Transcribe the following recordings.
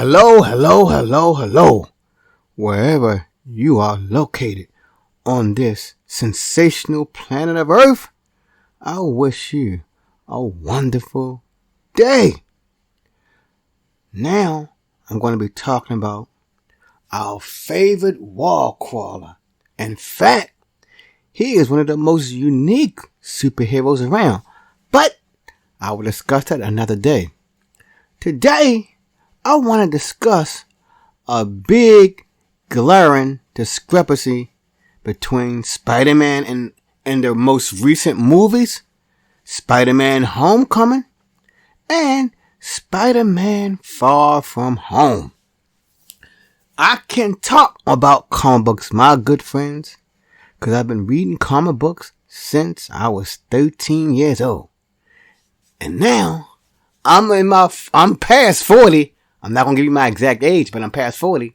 Hello, hello, hello, hello. Wherever you are located on this sensational planet of Earth, I wish you a wonderful day. Now, I'm going to be talking about our favorite wall crawler. In fact, he is one of the most unique superheroes around, but I will discuss that another day. Today, I want to discuss a big, glaring discrepancy between Spider-Man and their most recent movies, Spider-Man Homecoming, and Spider-Man Far From Home. I can talk about comic books, my good friends, because I've been reading comic books since I was 13 years old. And now, I'm past 40. I'm not going to give you my exact age, but I'm past 40.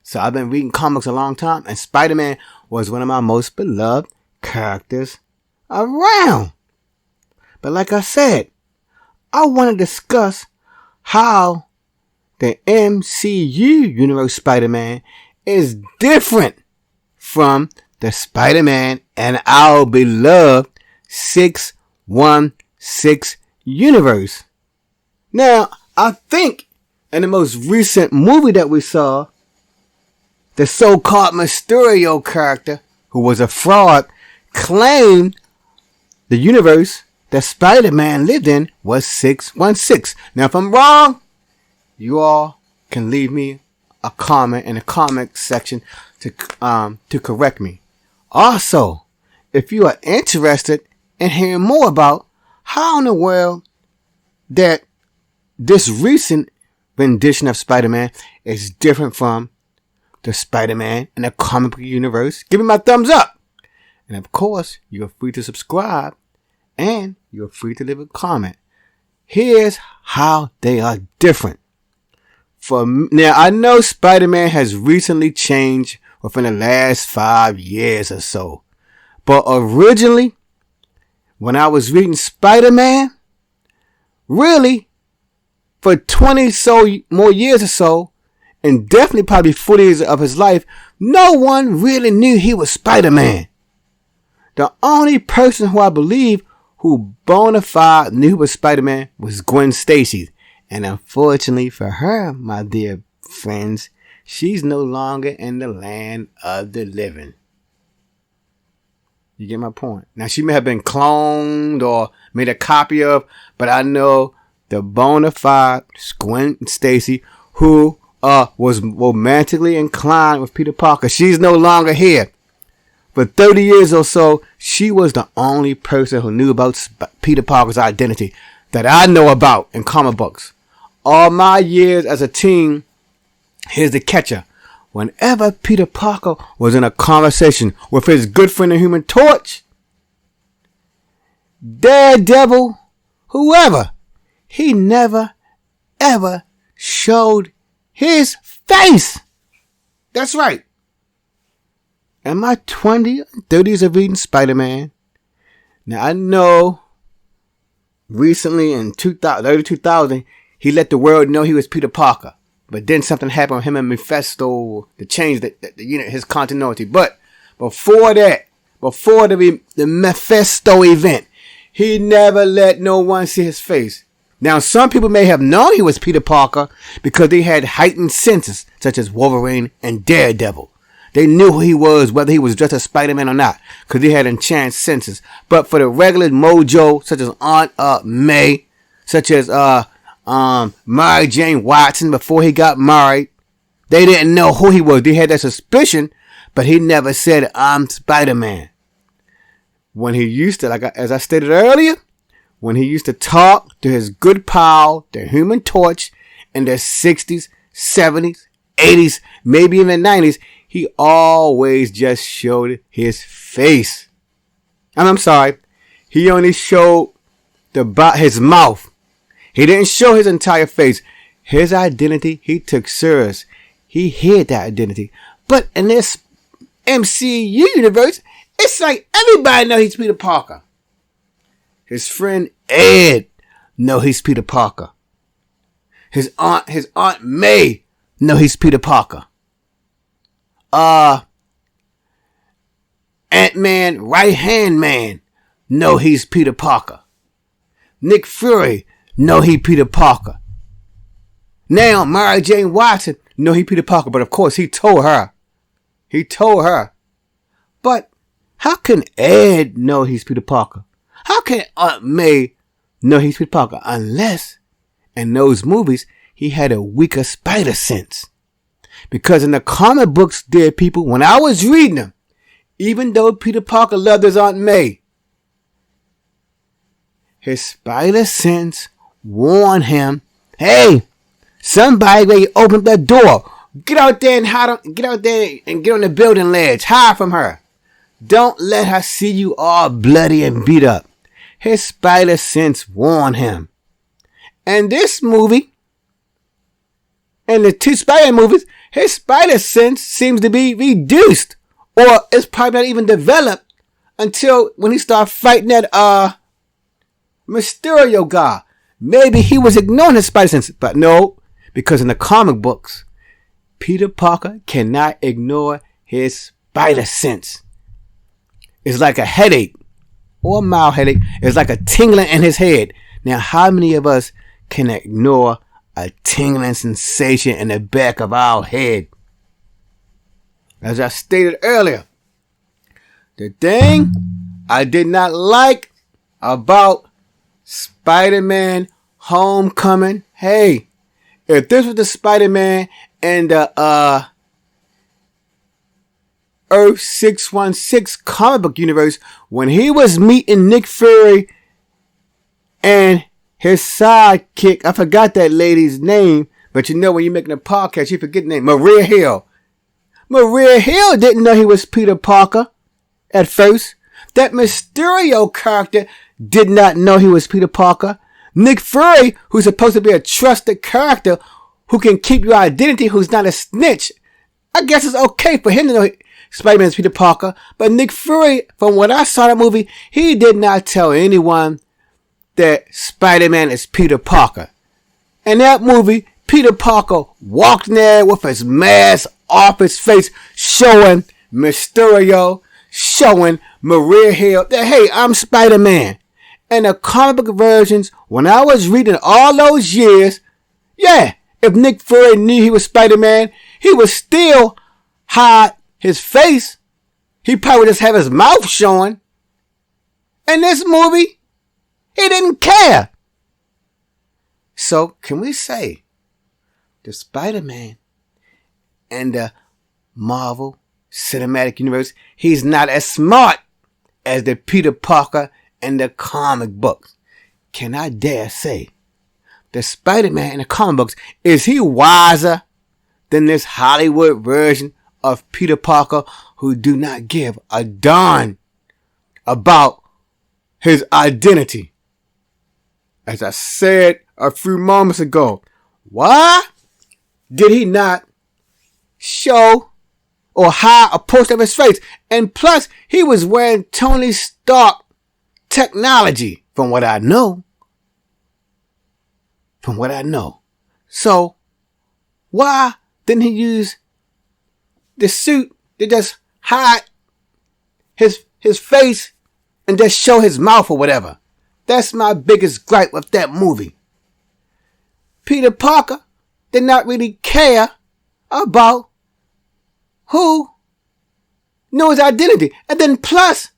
So I've been reading comics a long time, and Spider-Man was one of my most beloved characters around. But like I said, I want to discuss how the MCU universe Spider-Man is different from the Spider-Man and our beloved 616 universe. Now, I think in the most recent movie that we saw, the so-called Mysterio character, who was a fraud, claimed the universe that Spider-Man lived in was 616. Now, if I'm wrong, you all can leave me a comment in the comment section to correct me. Also, if you are interested in hearing more about how in the world that this recent rendition of Spider-Man is different from the Spider-Man in the comic book universe, give me my thumbs up. And of course, you're free to subscribe and you're free to leave a comment. Here's how they are different. Now, I know Spider-Man has recently changed within the last 5 years or so. But originally, when I was reading Spider-Man, really, for 20 so more years or so, and definitely probably 40 years of his life, no one really knew he was Spider-Man. The only person who I believe who bona fide knew he was Spider-Man was Gwen Stacy. And unfortunately for her, my dear friends, she's no longer in the land of the living. You get my point? Now, she may have been cloned or made a copy of, but I know the bona fide Gwen Stacy, who was romantically inclined with Peter Parker. She's no longer here. For 30 years or so, she was the only person who knew about Peter Parker's identity that I know about in comic books. All my years as a teen, here's the catcher. Whenever Peter Parker was in a conversation with his good friend the Human Torch, Daredevil, whoever, he never, ever showed his face. That's right. In my 20s and 30s of reading Spider-Man, now I know recently in early 2000, he let the world know he was Peter Parker. But then something happened with him and Mephisto to change his continuity. But before that, before the Mephisto event, he never let no one see his face. Now, some people may have known he was Peter Parker because they had heightened senses, such as Wolverine and Daredevil. They knew who he was, whether he was dressed as Spider-Man or not, because he had enhanced senses. But for the regular mojo, such as Aunt May, such as Mary Jane Watson before he got married, they didn't know who he was. They had that suspicion, but he never said, "I'm Spider-Man." When he used to, as I stated earlier, when he used to talk to his good pal, the Human Torch, in the 60s, 70s, 80s, maybe even the 90s, he always just showed his face. I'm sorry. He only showed his mouth. He didn't show his entire face. His identity, he took serious. He hid that identity. But in this MCU universe, it's like everybody knows he's Peter Parker. His friend Ed knows he's Peter Parker. His aunt May know he's Peter Parker. Ant-Man, right-hand man, know he's Peter Parker. Nick Fury know he Peter Parker. Now, Mary Jane Watson know he Peter Parker, but of course he told her. But how can Ed know he's Peter Parker? How can Aunt May know he's Peter Parker? Unless, in those movies, he had a weaker spider sense. Because in the comic books, dear people, when I was reading them, even though Peter Parker loved his Aunt May, his spider sense warned him, hey, somebody ready to open the door. Get out there and get on the building ledge. Hide from her. Don't let her see you all bloody and beat up. His spider sense warned him. And this movie, and the two Spider movies, his spider sense seems to be reduced. Or it's probably not even developed until when he started fighting that Mysterio guy. Maybe he was ignoring his spider sense. But no, because in the comic books, Peter Parker cannot ignore his spider sense. It's like a headache or a mild headache. It's like a tingling in his head. Now, how many of us can ignore a tingling sensation in the back of our head? As I stated earlier, the thing I did not like about Spider-Man Homecoming, hey, if this was the Spider-Man and the Earth 616 comic book universe, when he was meeting Nick Fury and his sidekick, I forgot that lady's name, but you know when you're making a podcast, you forget the name, Maria Hill. Maria Hill didn't know he was Peter Parker at first. That Mysterio character did not know he was Peter Parker. Nick Fury, who's supposed to be a trusted character who can keep your identity, who's not a snitch, I guess it's okay for him to know Spider-Man is Peter Parker. But Nick Fury, from what I saw in that movie, he did not tell anyone that Spider-Man is Peter Parker. In that movie, Peter Parker walked in there with his mask off his face, showing Mysterio, showing Maria Hill that, hey, I'm Spider-Man. And the comic book versions, when I was reading all those years, yeah, if Nick Fury knew he was Spider-Man, he would still hide his face. He probably would just have his mouth showing. In this movie, he didn't care. So, can we say the Spider-Man and the Marvel Cinematic Universe, he's not as smart as the Peter Parker and the comic books? Can I dare say the Spider-Man in the comic books, is he wiser than this Hollywood version of Peter Parker who do not give a darn about his identity? As I said a few moments ago, why did he not show or hide a poster of his face? And plus, he was wearing Tony Stark technology, from what I know. So, why didn't he use the suit to just hide his face and just show his mouth or whatever? That's my biggest gripe with that movie. Peter Parker did not really care about who knew his identity. And then plus,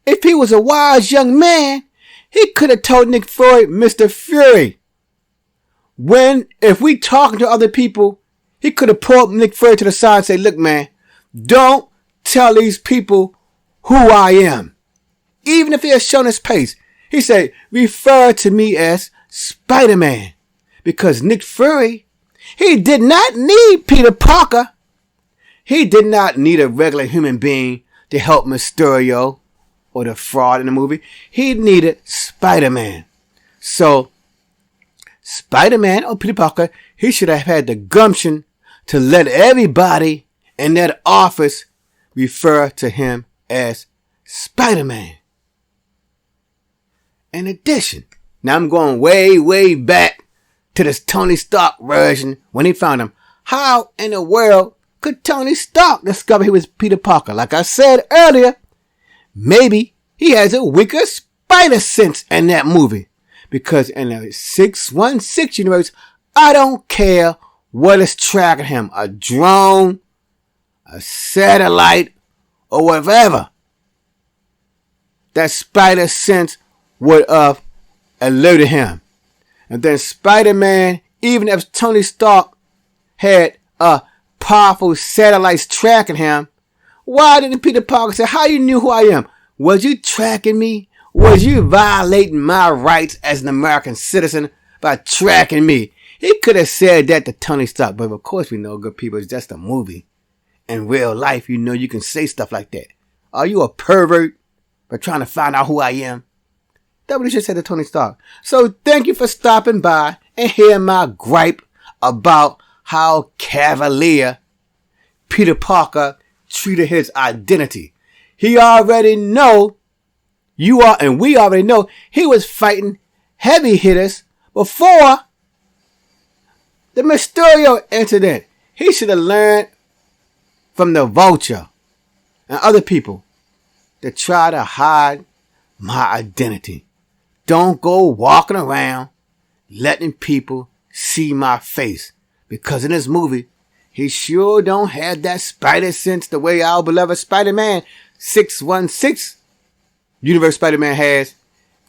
if he was a wise young man, he could have told Nick Fury, Mr. Fury. If we talking to other people, he could have pulled Nick Fury to the side and say, look, man, don't tell these people who I am. Even if he had shown his face, he said, refer to me as Spider-Man. Because Nick Fury, he did not need Peter Parker. He did not need a regular human being to help Mysterio or the fraud in the movie. He needed Spider-Man. So, Spider-Man or Peter Parker, he should have had the gumption to let everybody in that office refer to him as Spider-Man. In addition, now I'm going way, way back to this Tony Stark version when he found him. How in the world could Tony Stark discover he was Peter Parker? Like I said earlier, maybe he has a weaker spider sense in that movie. Because in the 616 universe, I don't care what is tracking him. A drone, a satellite, or whatever. That spider sense would have alerted him. And then Spider-Man, even if Tony Stark had a powerful satellites tracking him, why didn't Peter Parker say, how you knew who I am? Was you tracking me? Was you violating my rights as an American citizen by tracking me? He could have said that to Tony Stark, but of course we know, good people, it's just a movie. In real life, you know you can say stuff like that. Are you a pervert for trying to find out who I am? That's what he should say to Tony Stark. So thank you for stopping by and hearing my gripe about how cavalier Peter Parker treated his identity. He already know you are, and we already know he was fighting heavy hitters before the Mysterio incident. He should have learned from the Vulture and other people that try to hide my identity. Don't go walking around letting people see my face. Because in this movie, he sure don't have that spider sense the way our beloved Spider-Man 616 Universe Spider-Man has.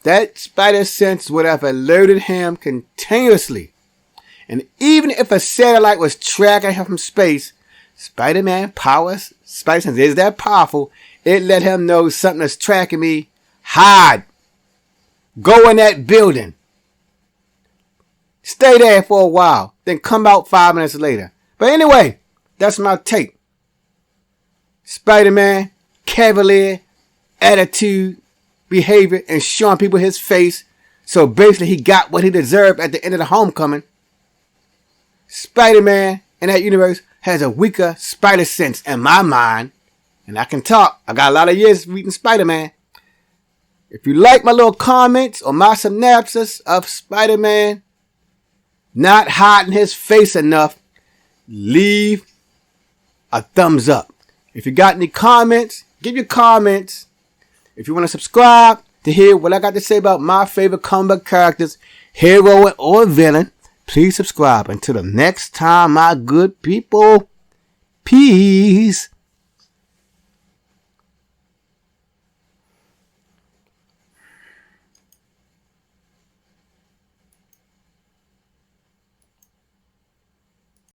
That spider sense would have alerted him continuously. And even if a satellite was tracking him from space, Spider-Man powers, spider sense is that powerful, it let him know something is tracking me. Hide. Go in that building. Stay there for a while. Then come out 5 minutes later. But anyway, that's my take. Spider-Man, cavalier, attitude, behavior, and showing people his face. So basically he got what he deserved at the end of the Homecoming. Spider-Man in that universe has a weaker spider sense in my mind. And I can talk. I got a lot of years reading Spider-Man. If you like my little comments or my synopsis of Spider-Man not hiding his face enough, leave a thumbs up. If you got any comments, give your comments. If you want to subscribe to hear what I got to say about my favorite comic book characters, hero or villain, please subscribe. Until the next time, my good people, peace.